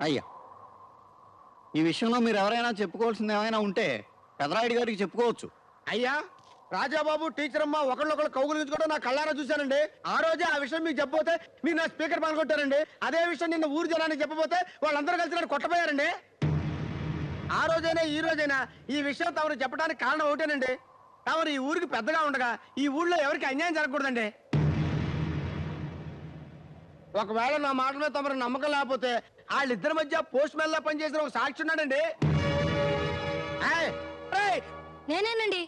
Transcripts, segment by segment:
అయ్యా, ఈ విషయంలో మీరు ఎవరైనా చెప్పుకోవాల్సింది ఏమైనా ఉంటే పెదరాయుడు గారికి చెప్పుకోవచ్చు. అయ్యా, రాజాబాబు టీచర్ అమ్మ ఒకళ్ళొకళ్ళు కౌగులించుకోవడం నా కళ్ళారా చూశానండి. ఆ రోజే ఆ విషయం మీకు చెప్పబోతే మీరు నా స్పీకర్ పనికొట్టారండి. అదే విషయం నిన్న ఊరు జనానికి చెప్పబోతే వాళ్ళందరూ కలిసి నన్ను కొట్టపోయారండి. ఆ రోజైనా ఈ రోజైనా ఈ విషయం తమరు చెప్పడానికి కారణం ఒకటేనండి. తమరు ఈ ఊరికి పెద్దగా ఉండగా ఈ ఊళ్ళో ఎవరికి అన్యాయం జరగకూడదండి. ఒకవేళ నా మాట మీద తమరు నమ్మకం లేకపోతే వాళ్ళిద్దరి మధ్య పోస్ట్ మ్యాన్ లా పనిచేసిన ఒక సాక్షి ఉన్నాడండి. నేనేనండి.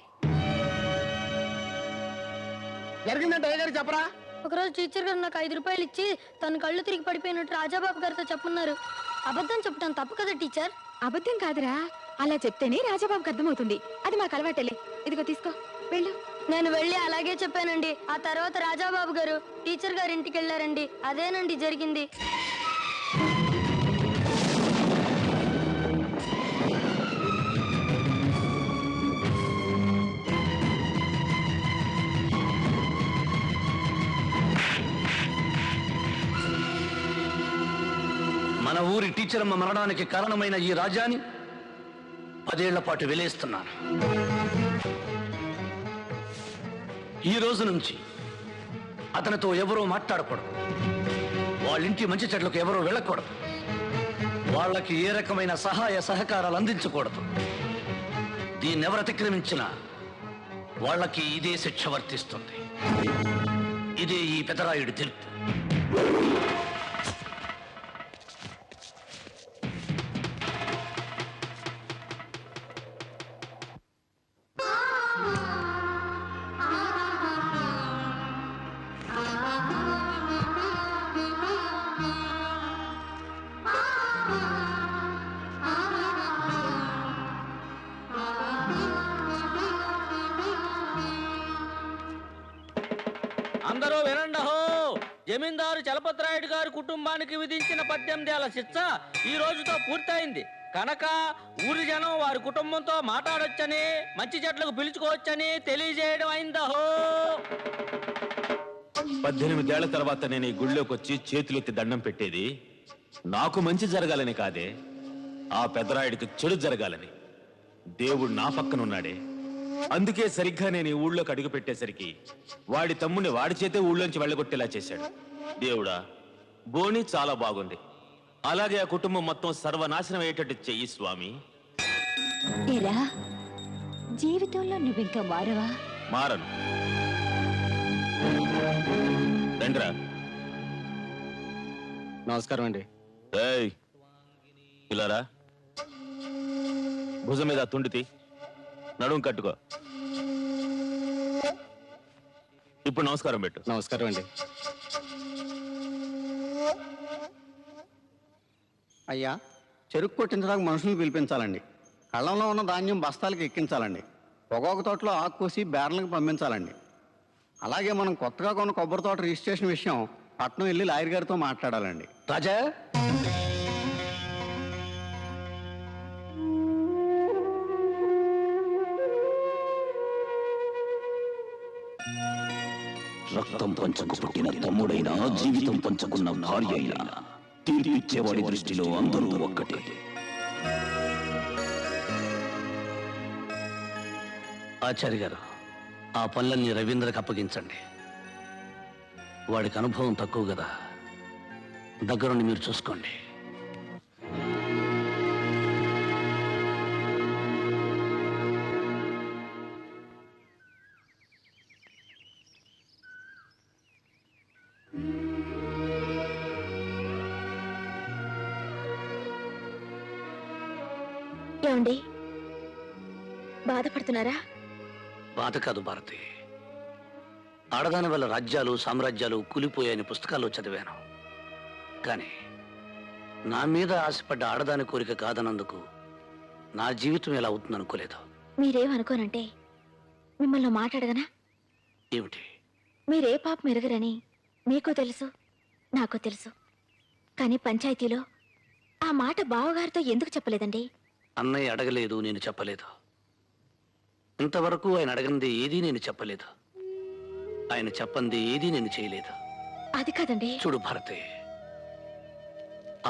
జరిగిందంటే అయ్యగారు చెప్పరా? ఒకరోజు టీచర్ గారు నాకు 5 రూపాయలు ఇచ్చి తన కళ్ళు తిరిగి పడిపోయినట్టు రాజాబాబు గారితో చెప్పన్నారు. అబద్ధం చెప్పడం తప్పు కదా టీచర్? అబద్ధం కాదురా, అలా చెప్తేనే రాజాబాబుకి అర్థమవుతుంది. అది మాకు అలవాటలే. ఇదిగో తీసుకో, వెళ్ళు. నేను వెళ్ళి అలాగే చెప్పానండి. ఆ తర్వాత రాజాబాబు గారు టీచర్ గారి ఇంటికి వెళ్ళారండి. అదేనండి జరిగింది. మన ఊరి టీచర్ అమ్మ మరణానికి కారణమైన ఈ రాజాని 10 ఏళ్ల పాటు వెలేస్తున్నాను. ఈ రోజు నుంచి అతనితో ఎవరూ మాట్లాడకూడదు. వాళ్ళింటి మంచి చెట్లకు ఎవరూ వెళ్ళకూడదు. వాళ్ళకి ఏ రకమైన సహాయ సహకారాలు అందించకూడదు. దీన్ని ఎవరు అతిక్రమించినా వాళ్ళకి ఇదే శిక్ష వర్తిస్తుంది. ఇదే ఈ పెదరాయుడి తీర్పు. అందరూ వినండహో. జమీందారు చలపతిరాయుడు గారి కుటుంబానికి విధించిన 18 ఏళ్ల శిక్ష ఈ రోజుతో పూర్తయింది కనుక ఊరి జనం వారి కుటుంబంతో మాట్లాడొచ్చని, మంచి చెట్లకు పిలుచుకోవచ్చని తెలియజేయడం అయిందహో. 18 ఏళ్ల తర్వాత నేను ఈ గుళ్ళోకి వచ్చి చేతులెత్తి దండం పెట్టేది నాకు మంచి జరగాలని కాదే, ఆ పెదరాయుడికి చెడు జరగాలని. దేవుడు నా పక్కనున్నాడే. అందుకే సరిగ్గా నేను ఈ ఊళ్ళోకి అడుగు పెట్టేసరికి వాడి తమ్ముడిని వాడి చేతే ఊళ్ళోంచి వెళ్ళగొట్టేలా చేశాడు. దేవుడా, బోని చాలా బాగుంది. అలాగే ఆ కుటుంబం మొత్తం సర్వనాశనం అయ్యేటట్టు చెయ్యి స్వామి. జీవితంలో నువ్వింకా మారవా? మారను. రండ్రా. నమస్కారం అండి. ఇలారా, భుజం మీద తుండితి, నడుము కట్టుకో. ఇప్పుడు నమస్కారం పెట్టు. నమస్కారం అండి. అయ్యా, చెరుకు కొట్టించడానికి మనుషులు పిలిపించాలండి. కళ్ళంలో ఉన్న ధాన్యం బస్తాలకు ఎక్కించాలండి. పొగాకు తోటలో ఆకు కోసి బేర్లకు పంపించాలండి. అలాగే మనం కొత్తగా కొన్న కొబ్బరి తోట రిజిస్ట్రేషన్ విషయం పట్నం వెళ్ళి లాయర్ గారితో మాట్లాడాలండి. రాజా, రక్తం పంచకు పుట్టిన తమ్ముడైనా, జీవితం పంచుకున్న భార్య అయినా తీర్పిచ్చేవాడి దృష్టిలో అందరూ ఒక్కటే. ఆచార్య గారు, ఆ పనులన్నీ రవీంద్రకి అప్పగించండి. వాడికి అనుభవం తక్కువ కదా, దగ్గరుండి మీరు చూసుకోండి. ఏమండి బాధపడుతున్నారా? బాధ కాదు భారతి. ఆడదాని వల్ల రాజ్యాలు సామ్రాజ్యాలు కూలిపోయాయని పుస్తకాల్లో చదివాను. కానీ నా మీద ఆశపడ్డ ఆడదాని కోరిక కాదన్నందుకు నా జీవితం ఎలా అవుతుందనుకోలేదు. మీరేమనుకోనంటే మిమ్మల్ని మాట్లాడగనా? ఏమిటి? మీరే పాపం ఎరగరని మీకు తెలుసు, నాకు తెలుసు. కానీ పంచాయతీలో ఆ మాట బావగారితో ఎందుకు చెప్పలేదండి? అన్నయ్య అడగలేదు, నేను చెప్పలేదు. ఇంతవరకు ఆయన అడగంది ఏదీ నేను చెప్పలేదు. ఆయన చెప్పంది ఏదీ నేను చేయలేదు. అది కాదండి. చూడు భారతి,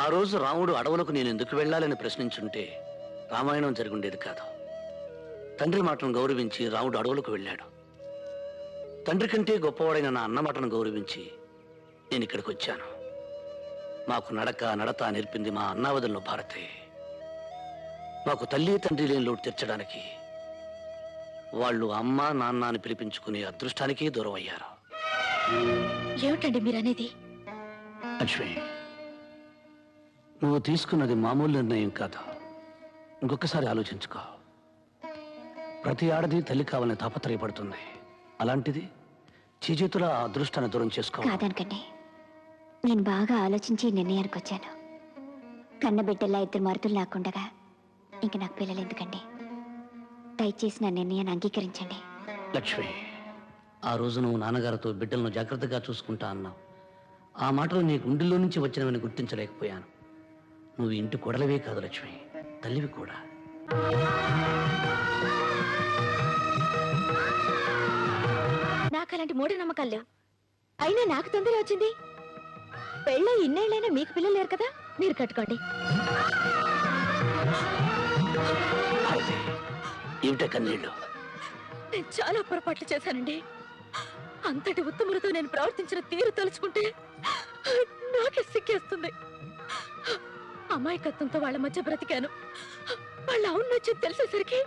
ఆ రోజు రాముడు అడవులకు నేను ఎందుకు వెళ్ళాలని ప్రశ్నించుంటే రామాయణం జరుగుండేది కాదు. తండ్రి మాటను గౌరవించి రాముడు అడవులకు వెళ్ళాడు. తండ్రి కంటే గొప్పవాడైన నా అన్న మాటను గౌరవించి నేను ఇక్కడికి వచ్చాను. మాకు నడత నేర్పింది మా అన్నావదల్లో భారతి. మాకు తల్లి తండ్రి లేని లోటు తీర్చడానికి వాళ్ళు అమ్మ నాన్న అని పిలిపించుకునే అదృష్టానికే దూరం అయ్యారు. ఏమిటండి మీరనేది? లక్ష్మి, నువ్వు తీసుకున్నది మామూలు నిర్ణయం కాదు. ఇంకొకసారి ఆలోచించుకో. ప్రతి ఆడది తల్లి కావాలని తాపత్రయపడుతుంది. అలాంటిది చేతుల ఆ అదృష్టాన్ని దూరం చేసుకో. కాదనకండి, నేను బాగా ఆలోచించి ఈ నిర్ణయానికి వచ్చాను. కన్నబిడ్డల్లా ఇద్దరు మరుతులు లేకుండగా ఇంక నాకు పిల్లలు ఎందుకండి? దయచేసి నా నిర్ణయాన్ని అంగీకరించండి. లక్ష్మి, ఆ రోజు నువ్వు నాన్నగారితో బిడ్డలను జాగ్రత్తగా చూసుకుంటా అన్నావు. ఆ మాటలు నీ గుండెల్లో నుంచి వచ్చినవని గుర్తించలేకపోయాను. నువ్వు ఇంటి కొడలవే కాదు లక్ష్మి, తల్లివి కూడా. నాకు అలాంటి మూఢనమ్మకాలు లేవు. అయినా నాకు తొందర వచ్చింది. పెళ్ళై ఇన్నేళ్ళైనా మీకు పిల్లలు లేరు కదా, మీరు కట్టుకోండి. భారతి, ఏమిటే కన్నీళ్ళు? నేను చాలా పొరపాట్లు చేశానండి. అంతటి ఉత్తములతో నేను ప్రవర్తించిన తీరు తలుచుకుంటే నాకే సిగ్గేస్తుంది. అమాయకత్వంతో వాళ్ళ మధ్య బ్రతికాను. వాళ్ళ అవునొచ్చి తెలిసేసరికి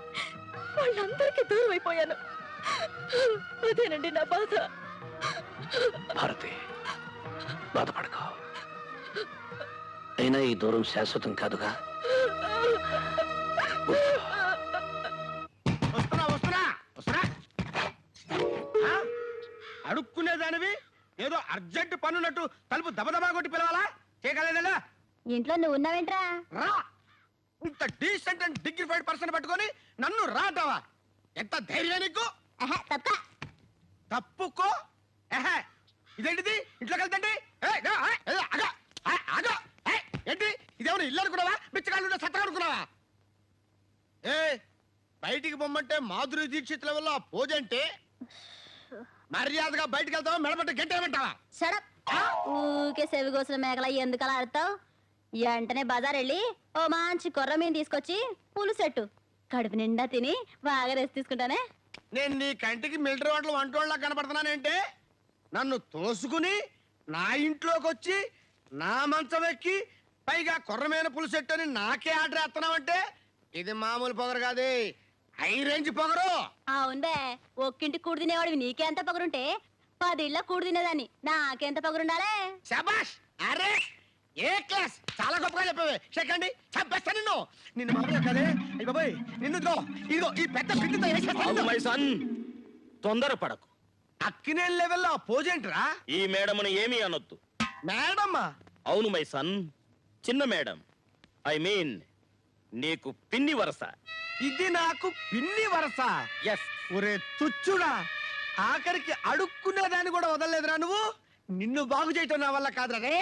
వాళ్ళందరికీ దూరం అయిపోయాను. అదేనండి నా బాధ. భారతి, బాధపడకో. అయినా ఈ దూరం శాశ్వతం కాదుగా. అడుక్కునేదానివి ఏదో అర్జెంట్ పనున్నట్టు తలుపు దబదబా కొట్టి పిలవాలా? చేయగలదా? ఇంట్లో నువ్వు ఉన్నావేంట్రా? రా! ఇంత డీసెంట్ అండ్ డిగ్నిఫైడ్ పర్సన్ పట్టుకొని నన్ను రాటావా? ఎంత ధైర్యం నీకు? తప్పుకో. ఇదేంటిది? ఇంట్లోకి వెళ్తండి. ఏంటి ఇదేమన్నా ఇల్లు అనుకున్నావా? బిచ్చగాళ్ళు సత్తా అనుకున్నావా? ఏ బయటికి పొమ్మంటే మాధురి దీక్షిత్ లెవెల్లో ఆ పోజంటే మర్యాదగా బయటికి వెళ్తావా? మెడపట్టి గంటేమంటావా? షడప్. ఊకే సెవి కోసిన మేకల ఎందుకు అలా ఆడతావు? వెంటనే బజార్ వెళ్ళి ఓ మంచి కొర్ర మీన్ తీసుకొచ్చి పులుసెట్టు. కడుపు నిండా తిని బాగా రెస్ట్ తీసుకుంటానే. నేను నీ కంటికి మిలిటరీ వాటిలో వంటోళ్ళ కనపడుతున్నానంటే నన్ను తోసుకుని నా ఇంట్లోకి వచ్చి నా మంచం ఎక్కి పైగా కొర్రమైన పులుసెట్టు అని నాకే ఆర్డర్ వేస్తున్నావంటే ఇది మామూలు పొగరు కాదు, హై రేంజ్ పొగరు. అవునుబే, ఒక్కింటి కూడు తినేవాడివి నీకెంత పొగరుంటే 10 ఇళ్ళ కూడు తినేదాన్ని నాకెంత పొగరుండాలే? శబాష్! అరే ఏ క్లాస్! చాలా గొప్పగా చెప్పావే. సెకండ్ చంపేస్తా నిన్ను. నిన్ను మామూలుగా కదే. అయ్య బాబోయ్, నిన్ను ఇదిగో ఈ పెద్ద పిండితో వేసేస్తాను. తొందరపడకు. అక్కినే లెవెల్లో పోజేంట్రా? ఈ మేడమును ఏమీ అనొద్దు. మేడమ్మా? అవును మై సన్, చిన్న మేడం. ఐ మీన్ నీకు పిన్ని వరస. ఇది నాకు పిన్ని వరస? ఎస్. ఒరే తుచ్చుడా, ఆఖరికి అడుక్కునేదాన్ని కూడా వదలలేదురా నువ్వు. నిన్ను బాగు చేయటం నా వల్ల కాదురా రే.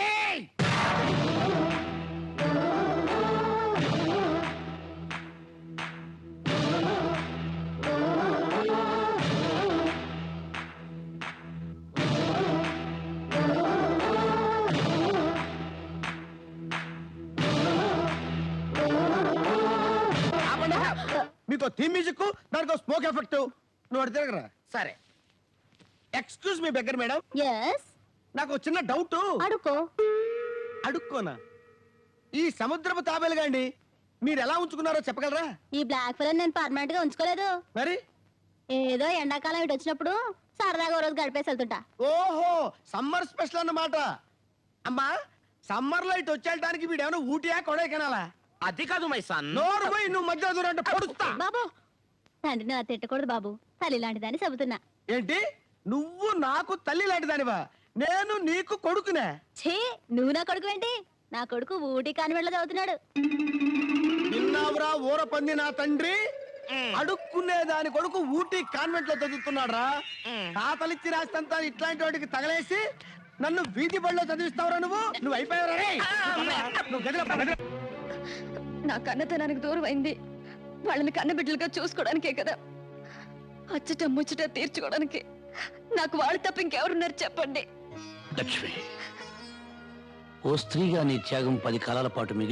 మీకో థీమ్ మ్యూజిక్, దానికో స్మోక్ ఎఫెక్ట్. నువ్వు అడి తిరగరా. సరే, excuse me beggar madam, yes. నాకు చిన్న డౌట్. అడుకో. అడుక్కోనా? ఈ సముద్రపు తాబేలుగాండి మీరు ఎలా ఉంచుకున్నారో చెప్పగలరా? ఈ బ్లాక్ ఫిల్ నేను పర్మనెంట్ గా ఉంచుకోలేదు. మరి ఏదో ఎండాకాలం ఇటు వచ్చినప్పుడు సరదాగా ఓ రోజు గడిపేసి వెళ్తుంటా. ఓహో, సమ్మర్ స్పెషల్ అన్నమాట. అమ్మా, సమ్మర్ లో ఇటు వచ్చేయడానికి వీడేమైనా ఊటియా కొడైకెనాలా? అది కాదు మై సన్. నోరు పోయి నువ్వు మధ్య దూరం అంటే పొడుస్తా. బాబు తండ్రిని నా తిట్టకూడదు బాబు, తల్లి లాంటి దాన్ని చెబుతున్నా. ఏంటి నువ్వు నాకు తల్లి లాంటి దానివా? నేను నీకు కొడుకునే. ఛే, నువ్వు నా కొడుకు ఏంటి? నా కొడుకు ఊటీ కాన్వెంట్లో చదువుతున్నాడు. విన్నావురా ఊర పంది నా తండ్రి, అడుక్కునే దాని కొడుకు ఊటీ కాన్వెంట్ లో చదువుతున్నాడా? తాతలిచ్చి రాస్తంతా ఇట్లాంటి వాటికి తగలేసి నన్ను వీధి బడిలో చదివిస్తావురా నువ్వు అయిపోయావురా రేయ్. నువ్వు గదిలో పో, గదిలో. నా కన్నతనానికి దూరం అయింది వాళ్ళని కన్నబిడ్డలుగా చూసుకోవడానికే కదా, అచ్చట ముచ్చట తీర్చుకోవడానికి. నాకు వాళ్ళు తప్ప ఇంకెవరున్నారు చెప్పండి. లక్ష్మి, ఓ స్త్రీగా నీ త్యాగం 10 కాలాల పాటు మిగిలి